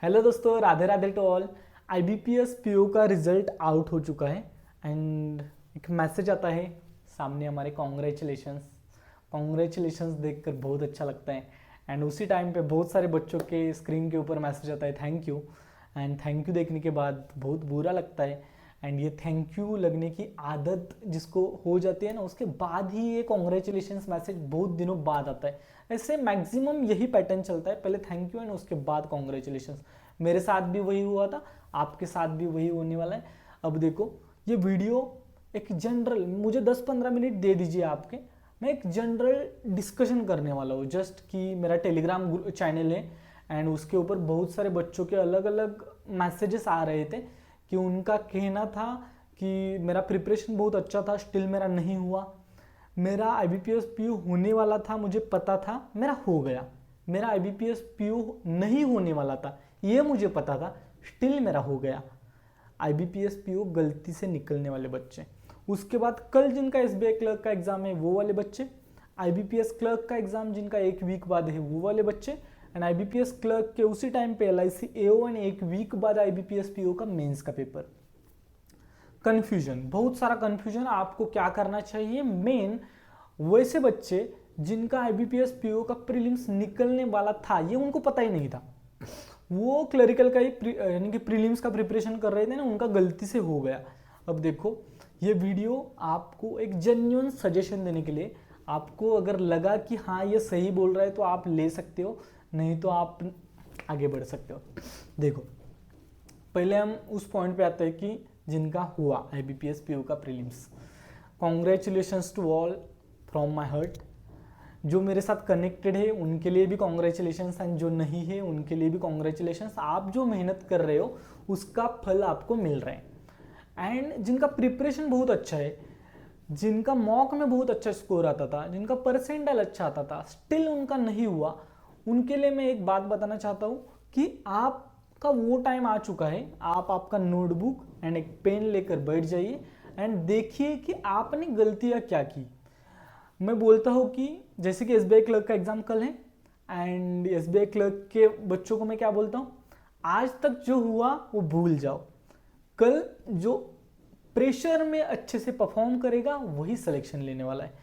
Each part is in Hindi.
हेलो दोस्तों, Radhe Radhe to all. IBPS PO का रिजल्ट आउट हो चुका है एंड एक मैसेज आता है सामने हमारे कॉन्ग्रेचुलेशंस। कॉन्ग्रेचुलेशंस देखकर बहुत अच्छा लगता है एंड उसी टाइम पे बहुत सारे बच्चों के स्क्रीन के ऊपर मैसेज आता है thank you. And thank you देखने के बाद बहुत बुरा लगता है एंड ये थैंक यू लगने की आदत जिसको हो जाती है ना, उसके बाद ही ये कॉन्ग्रेचुलेशंस मैसेज बहुत दिनों बाद आता है। ऐसे मैक्सिमम यही पैटर्न चलता है, पहले थैंक यू एंड उसके बाद कॉन्ग्रेचुलेशंस। मेरे साथ भी वही हुआ था, आपके साथ भी वही होने वाला है। अब देखो, ये वीडियो एक जनरल, मुझे 10-15 मिनट दे दीजिए आपके, मैं एक जनरल डिस्कशन करने वाला हूँ। जस्ट कि मेरा टेलीग्राम चैनल है एंड उसके ऊपर बहुत सारे बच्चों के अलग अलग मैसेजेस आ रहे थे कि उनका कहना था कि मेरा प्रिपरेशन बहुत अच्छा था, स्टिल मेरा नहीं हुआ। मेरा आईबीपीएस पीयू होने वाला था, मुझे पता था, मेरा हो गया। मेरा आईबीपीएस पीयू नहीं होने वाला था, ये मुझे पता था, स्टिल मेरा हो गया। आईबीपीएस पीयू गलती से निकलने वाले बच्चे। उसके बाद कल जिनका एसबीआई क्लर्क का एग्जाम है वो वाले बच्चे, आईबीपीएस क्लर्क का एग्जाम जिनका एक वीक बाद है वो वाले बच्चे, एंड आईबीपीएस क्लर्क के उसी टाइम पे एलआईसी एओ एंड एक वीक बाद आईबीपीएस पीओ का मेंस का पेपर। कंफ्यूजन, बहुत सारा कंफ्यूजन। आपको क्या करना चाहिए, मेन वैसे बच्चे जिनका आईबीपीएस पीओ का प्रीलिम्स निकलने वाला था, ये उनको पता ही नहीं था, वो क्लरिकल का ही यानी कि प्रीलिम्स का प्रिपरेशन कर रहे थे ना, उनका गलती से हो गया। अब देखो, ये वीडियो आपको एक जेन्युइन सजेशन देने के लिए, आपको अगर लगा कि हाँ ये सही बोल रहा है तो आप ले सकते हो, नहीं तो आप आगे बढ़ सकते हो। देखो, पहले हम उस पॉइंट पे आते हैं कि जिनका हुआ आईबीपीएस पीओ का prelims, congratulations to all from my heart. जो मेरे साथ कनेक्टेड है उनके लिए भी कॉन्ग्रेचुलेशंस एंड जो नहीं है उनके लिए भी कॉन्ग्रेचुलेशंस। आप जो मेहनत कर रहे हो उसका फल आपको मिल रहा है। एंड जिनका प्रिपरेशन बहुत अच्छा है, जिनका मॉक में बहुत अच्छा स्कोर आता था, जिनका परसेंटाइल अच्छा आता था, स्टिल उनका नहीं हुआ, उनके लिए मैं एक बात बताना चाहता हूँ कि आपका वो टाइम आ चुका है। आप आपका नोटबुक एंड एक पेन लेकर बैठ जाइए एंड देखिए कि आपने गलतियाँ क्या की। मैं बोलता हूँ कि जैसे कि एसबीआई क्लर्क का एग्जाम कल है एंड एसबीआई क्लर्क के बच्चों को मैं क्या बोलता हूँ, आज तक जो हुआ वो भूल जाओ। कल जो प्रेशर में अच्छे से परफॉर्म करेगा वही सिलेक्शन लेने वाला है।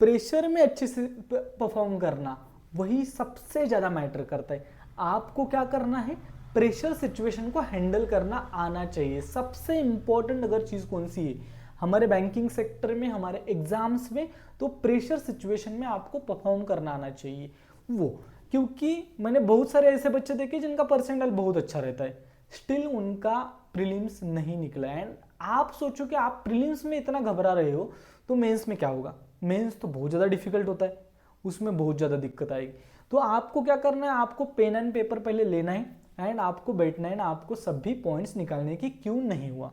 प्रेशर में अच्छे से परफॉर्म करना वही सबसे ज़्यादा मैटर करता है। आपको क्या करना है, प्रेशर सिचुएशन को हैंडल करना आना चाहिए। सबसे इंपॉर्टेंट अगर चीज़ कौन सी है हमारे बैंकिंग सेक्टर में, हमारे एग्जाम्स में, तो प्रेशर सिचुएशन में आपको परफॉर्म करना आना चाहिए वो। क्योंकि मैंने बहुत सारे ऐसे बच्चे देखे जिनका परसेंटाइल बहुत अच्छा रहता है, स्टिल उनका प्रीलिम्स नहीं निकला। एंड आप सोचो कि आप प्रीलिम्स में इतना घबरा रहे हो तो मेंस में क्या होगा। मेंस तो बहुत ज़्यादा डिफिकल्ट होता है, उसमें बहुत ज़्यादा दिक्कत आएगी। तो आपको क्या करना है, आपको पेन एंड पेपर पहले लेना है एंड आपको बैठना है ना, आपको सभी पॉइंट्स निकालने की क्यों नहीं हुआ।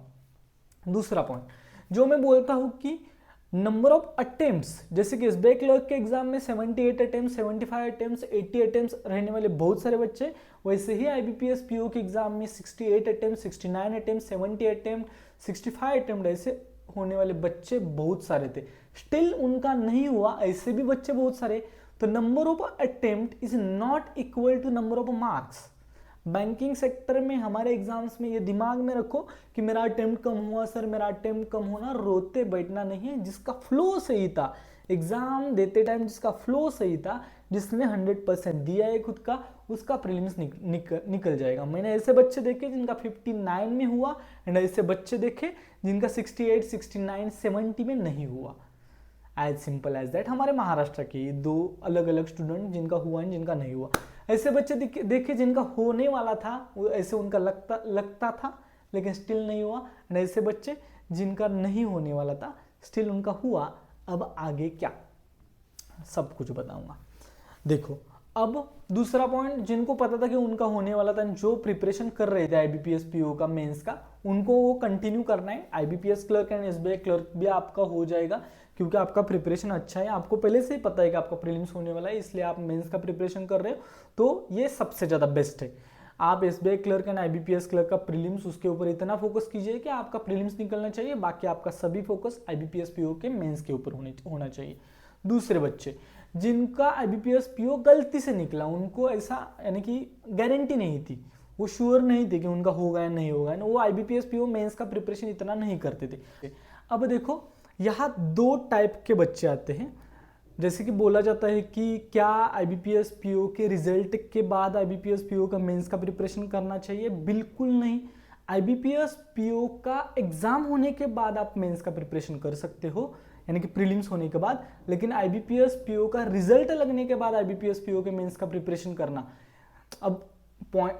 दूसरा पॉइंट जो मैं बोलता हूं कि नंबर ऑफ अटेम्प्ट्स, जैसे कि एसबीआई क्लर्क के एग्जाम में 78 अटेम्प्ट, 75 अटेम्प्ट, 80 अटेम्प्ट रहने वाले बहुत सारे बच्चे, वैसे ही आईबीपीएस पीओ के एग्जाम में 68 अटेम्प्ट, 69 अटेम्प्ट, 70 अटेम्प्ट, 65 अटेम्प्ट ऐसे होने वाले बच्चे बहुत सारे थे, स्टिल उनका नहीं हुआ। ऐसे भी बच्चे बहुत सारे। तो number of attempt is not equal to number of marks. Banking sector में हमारे एग्जाम्स में ये दिमाग में रखो कि मेरा अटेम्प्ट कम हुआ सर, मेरा अटेम्प्ट कम होना, रोते बैठना नहीं है। जिसका फ्लो सही था एग्जाम देते टाइम, जिसका फ्लो सही था, जिसने 100% दिया है खुद का, उसका प्रीलिम्स निकल जाएगा। मैंने ऐसे बच्चे देखे जिनका 59 में हुआ एंड ऐसे बच्चे देखे जिनका 68, 69, 70 में नहीं हुआ। As simple as that. हमारे महाराष्ट्र के दो अलग अलग स्टूडेंट जिनका हुआ है जिनका नहीं हुआ। ऐसे बच्चे देखे जिनका होने वाला था, वो ऐसे उनका लगता था लेकिन स्टिल नहीं हुआ, एंड ऐसे बच्चे जिनका नहीं होने वाला था स्टिल उनका हुआ। अब आगे क्या, सब कुछ बताऊंगा। देखो, अब दूसरा पॉइंट, जिनको पता था कि उनका होने वाला था, जो प्रिपरेशन कर रहे थे आईबीपीएस पीओ का मेंस का, उनको वो कंटिन्यू करना है। IBPS clerk and SBI clerk भी आपका हो जाएगा क्योंकि आपका प्रिपरेशन अच्छा है, आपको पहले से ही पता है कि आपका प्रीलिम्स होने वाला है, इसलिए आप मेंस का प्रिपरेशन कर रहे हो, तो ये सबसे ज़्यादा बेस्ट है। आप SBI clerk and IBPS clerk का प्रीलिम्स, उसके ऊपर इतना फोकस कीजिए कि आपका प्रीलिम्स निकलना चाहिए, बाकी आपका सभी फोकस आईबीपीएस पीओ के मेंस के ऊपर होना चाहिए। दूसरे बच्चे जिनका आईबीपीएस पीओ गलती से निकला, उनको ऐसा यानी कि गारंटी नहीं थी, वो श्योर नहीं थे कि उनका होगा या नहीं होगा, वो IBPS PO मेंस का प्रिपरेशन इतना नहीं करते थे। अब देखो यहाँ दो टाइप के बच्चे आते हैं। जैसे कि बोला जाता है कि क्या IBPS PO के रिजल्ट के बाद IBPS PO का मेंस का प्रिपरेशन करना चाहिए? बिल्कुल नहीं। IBPS PO का एग्जाम होने के बाद आप मेंस का प्रिपरेशन कर सकते हो, यानी कि प्रीलिम्स होने के बाद, लेकिन IBPS PO का रिजल्ट लगने के बाद IBPS PO के मेंस का प्रिपरेशन करना, अब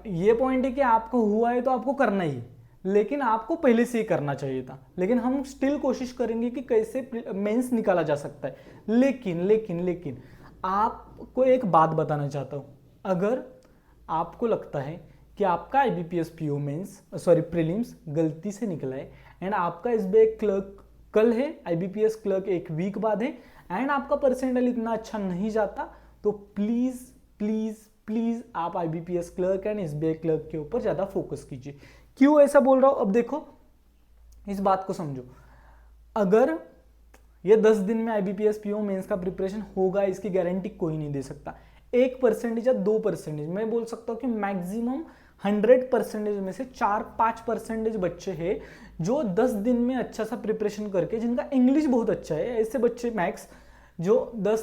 ये पॉइंट है कि आपको हुआ है तो आपको करना ही है, लेकिन आपको पहले से ही करना चाहिए था। लेकिन हम स्टिल कोशिश करेंगे कि कैसे मेंस निकाला जा सकता है। लेकिन लेकिन लेकिन आपको एक बात बताना चाहता हूं, अगर आपको लगता है कि आपका IBPS PO मेंस प्रीलिम्स गलती से निकला है एंड आपका SBI क्लर्क कल है, IBPS क्लर्क एक वीक बाद है, एंड आपका परसेंटाइल इतना अच्छा नहीं जाता, तो प्लीज प्लीज प्लीज आप IBPS clerk and SBI clerk के ऊपर ज्यादा फोकस कीजिए। क्यों ऐसा बोल रहा हूं? अब देखो इस बात को समझो, अगर ये 10 दिन में IBPS PO मेंस का प्रिपरेशन होगा इसकी गारंटी कोई नहीं दे सकता। 1% या 2%, मैं बोल सकता हूं कि मैक्सिमम 100% में से 4-5% बच्चे हैं जो 10 दिन में अच्छा सा प्रिपरेशन करके, जिनका इंग्लिश बहुत अच्छा है, ऐसे बच्चे मैक्स जो 10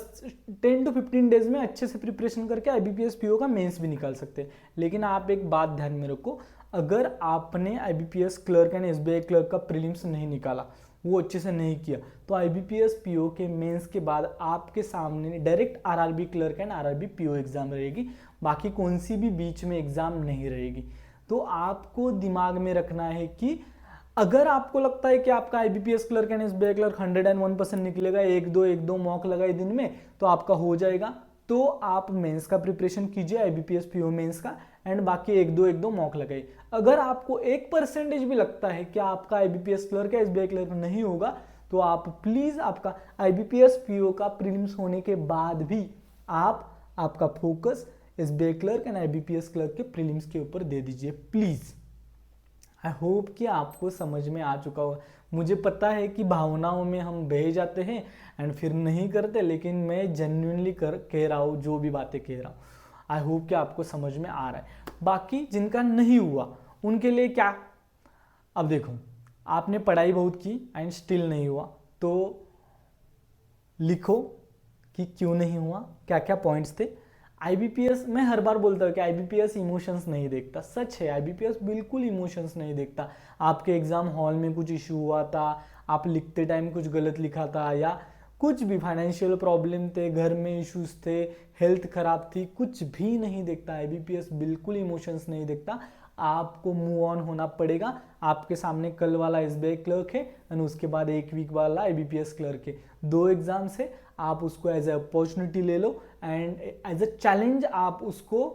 to 15 डेज में अच्छे से प्रिपरेशन करके IBPS PO का मेंस भी निकाल सकते हैं। लेकिन आप एक बात ध्यान में रखो, अगर आपने IBPS clerk and SBI clerk का प्रीलिम्स नहीं निकाला, वो अच्छे से नहीं किया, तो IBPS PO के मेंस के बाद आपके सामने direct RRB clerk and RRB PO exam रहेगी, बाकी कौन सी भी बीच में एग्जाम नहीं रहेगी। तो आपको दिमाग में रखना है कि अगर आपको लगता है कि आपका IBPS clerk and SBI clerk 101% निकलेगा, एक दो मॉक लगाए दिन में तो आपका हो जाएगा, तो आप मेंस का प्रिपरेशन कीजिए IBPS PO मेंस का, एंड बाकी एक दो मॉक लगाइए। अगर आपको 1% भी लगता है कि आपका IBPS क्लर्क या SBI क्लर्क नहीं होगा, तो आप प्लीज आपका IBPS PO का प्रीलिम्स होने के बाद भी आप आपका focus SBI clerk and IBPS clerk के प्रीलिम्स के ऊपर दे दीजिए प्लीज। आई होप कि आपको समझ में आ चुका होगा। मुझे पता है कि भावनाओं में हम बह जाते हैं एंड फिर नहीं करते, लेकिन मैं जेन्युइनली कह रहा हूँ जो भी बातें कह रहा हूँ। आई होप कि आपको समझ में आ रहा है। बाकी जिनका नहीं हुआ उनके लिए क्या, अब देखो आपने पढ़ाई बहुत की एंड स्टिल नहीं हुआ, तो लिखो कि क्यों नहीं हुआ, क्या क्या पॉइंट्स थे। IBPS, मैं हर बार बोलता हूँ कि IBPS इमोशंस नहीं देखता, सच है IBPS बिल्कुल इमोशंस नहीं देखता। आपके एग्जाम हॉल में कुछ इशू हुआ था, आप लिखते टाइम कुछ गलत लिखा था, या कुछ भी फाइनेंशियल प्रॉब्लम थे, घर में इश्यूज थे, हेल्थ खराब थी, कुछ भी नहीं देखता IBPS, बिल्कुल इमोशंस नहीं देखता। आपको मूव ऑन होना पड़ेगा। आपके सामने कल वाला SBI क्लर्क है और उसके बाद एक वीक वाला IBPS क्लर्क है, 2 एग्जाम से आप उसको एज ए अपॉर्चुनिटी ले लो एंड एज ए चैलेंज आप उसको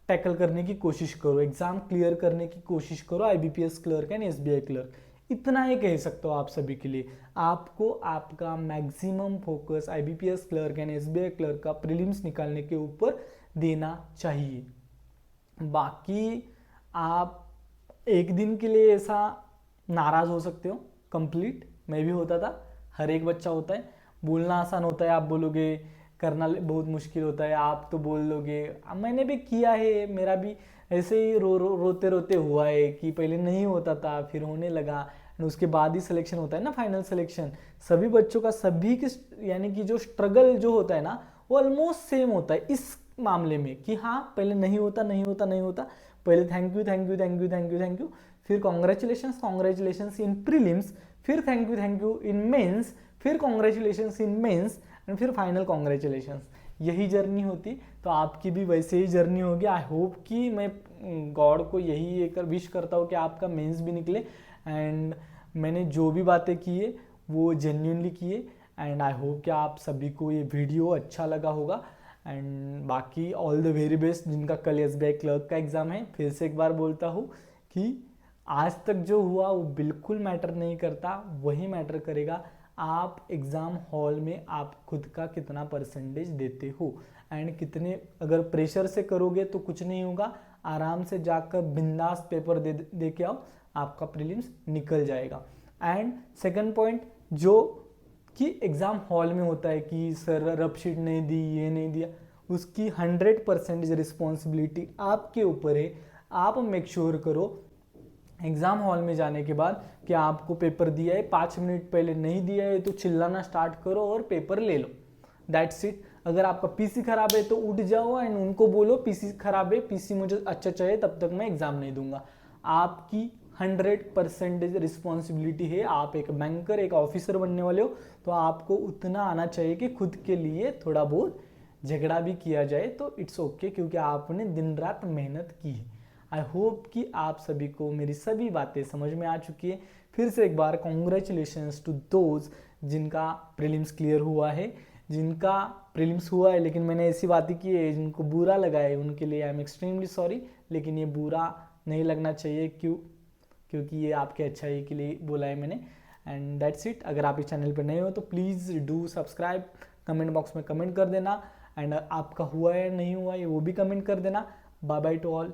टैकल करने की कोशिश करो, एग्जाम क्लियर करने की कोशिश करो IBPS clerk and SBI clerk. इतना ही कह सकता हूँ आप सभी के लिए। आपको आपका maximum focus IBPS clerk and SBI clerk का प्रीलिम्स निकालने के ऊपर देना चाहिए। बाकी आप एक दिन के लिए ऐसा नाराज हो सकते हो, कंप्लीट, मैं भी होता था, हर एक बच्चा होता है। बोलना आसान होता है, आप बोलोगे, करना बहुत मुश्किल होता है, आप तो बोल लोगे। मैंने भी किया है, मेरा भी ऐसे ही रोते रोते हुआ है कि पहले नहीं होता था फिर होने लगा, उसके बाद ही सिलेक्शन होता है ना, फाइनल सिलेक्शन। सभी बच्चों का, सभी की यानी कि जो स्ट्रगल जो होता है ना, वो ऑलमोस्ट सेम होता है इस मामले में कि हाँ पहले नहीं होता, पहले थैंक यू, फिर कॉन्ग्रेचुलेशन इन प्रीलिम्स, फिर थैंक यू इन मेंस, फिर कॉन्ग्रेचुलेशन इन मेंस एंड फिर फाइनल कॉन्ग्रेचुलेशन। यही जर्नी होती, तो आपकी भी वैसे ही जर्नी होगी। आई होप कि मैं गॉड को यही एक विश करता हूँ कि आपका मेंस भी निकले, एंड मैंने जो भी बातें की है वो जेन्युइनली किए, एंड आई होप कि आप सभी को ये वीडियो अच्छा लगा होगा। एंड बाकी ऑल द वेरी बेस्ट जिनका कल SBI क्लर्क का एग्ज़ाम है। फिर से एक बार बोलता हूँ कि आज तक जो हुआ वो बिल्कुल मैटर नहीं करता, वही मैटर करेगा आप एग्ज़ाम हॉल में आप खुद का कितना परसेंटेज देते हो, एंड कितने, अगर प्रेशर से करोगे तो कुछ नहीं होगा, आराम से जाकर बिंदास पेपर दे के आओ, आपका प्रीलिम्स निकल जाएगा। एंड सेकंड पॉइंट जो कि एग्ज़ाम हॉल में होता है कि सर रफ शीट नहीं दी, ये नहीं दिया, उसकी 100% रिस्पॉन्सिबिलिटी आपके ऊपर है। आप मेक श्योर करो एग्ज़ाम हॉल में जाने के बाद कि आपको पेपर दिया है, 5 मिनट पहले नहीं दिया है तो चिल्लाना स्टार्ट करो और पेपर ले लो। That's it. अगर आपका पीसी खराब है तो उठ जाओ एंड उनको बोलो पीसी खराब है, पीसी मुझे अच्छा चाहिए, तब तक मैं एग्ज़ाम नहीं दूंगा। आपकी 100% रिस्पॉन्सिबिलिटी है। आप एक बैंकर, एक ऑफिसर बनने वाले हो, तो आपको उतना आना चाहिए कि खुद के लिए थोड़ा बहुत झगड़ा भी किया जाए तो इट्स ओके, क्योंकि आपने दिन रात मेहनत की है। आई होप कि आप सभी को मेरी सभी बातें समझ में आ चुकी है। फिर से एक बार कॉन्ग्रेचुलेशंस टू दोज जिनका प्रीलिम्स क्लियर हुआ है, जिनका प्रीलिम्स हुआ है लेकिन मैंने ऐसी बातें की है जिनको बुरा लगा है, उनके लिए आई एम एक्सट्रीमली सॉरी। लेकिन ये बुरा नहीं लगना चाहिए, क्योंकि ये आपके अच्छाई के लिए बोला है मैंने। And that's it. अगर आप इस चैनल पर नए हो तो please do subscribe, comment box में कमेंट कर देना, एंड आपका हुआ है नहीं हुआ है वो भी कमेंट कर देना। Bye bye to all.